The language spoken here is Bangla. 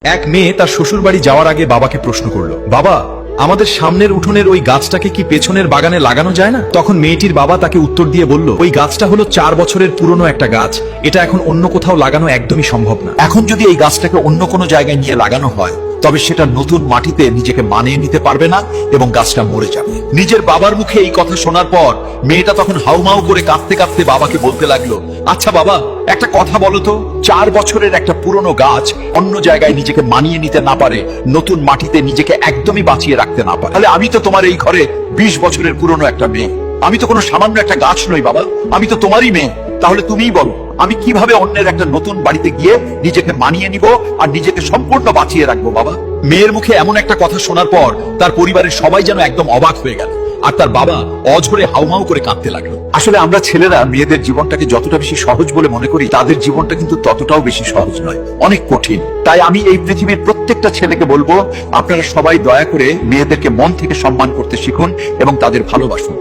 এক মেয়ে তার শ্বশুর বাড়ি যাওয়ার আগে বাবাকে প্রশ্ন করলো, বাবা, আমাদের সামনের উঠোনের ওই গাছটাকে কি পেছনের বাগানে লাগানো যায় না? তখন মেয়েটির বাবা তাকে উত্তর দিয়ে বলল, ওই গাছটা হলো 4 বছরের পুরনো একটা গাছ, এটা এখন অন্য কোথাও লাগানো একদমই সম্ভব না। এখন যদি এই গাছটাকে অন্য কোনো জায়গায় নিয়ে লাগানো হয় তবে সেটা নতুন মাটিতে নিজেকে মানিয়ে নিতে পারবে না এবং গাছটা মরে যাবে। নিজের বাবার মুখে এই কথা শোনার পর মেয়েটা তখন হাউমাউ করে কাঁদতে কাঁদতে বাবাকে বলতে লাগলো, আচ্ছা বাবা, একটা কথা বলো তো, 4 বছরের একটা পুরনো গাছ অন্য জায়গায় নিজেকে মানিয়ে নিতে না পারে, নতুন মাটিতে নিজেকে একদমই বাঁচিয়ে রাখতে না পারে, তাহলে আমি তো তোমার এই ঘরে 20 বছরের পুরনো একটা মেয়ে, আমি তো কোনো সামান্য একটা গাছ নই বাবা, আমি তো তোমারই মেয়ে। তাহলে তুমিই বলো, আমি কিভাবে অন্যের একটা নতুন বাড়িতে গিয়ে নিজেকে মানিয়ে নিব আর নিজেকে সম্পূর্ণ বাঁচিয়ে রাখবো বাবা? মেয়ের মুখে এমন একটা কথা শোনার পর তার পরিবারের সবাই যেন একদম অবাক হয়ে গেল আর তার বাবা অঝরে হাউমাউ করে কাঁদতে লাগলো। আসলে আমরা ছেলেরা মেয়েদের জীবনটাকে যতটা বেশি সহজ বলে মনে করি, তাদের জীবনটা কিন্তু ততটাও বেশি সহজ নয়, অনেক কঠিন। তাই আমি এই পৃথিবীর প্রত্যেকটা ছেলেকে বলবো, আপনারা সবাই দয়া করে মেয়েদেরকে মন থেকে সম্মান করতে শিখুন এবং তাদের ভালোবাসুন।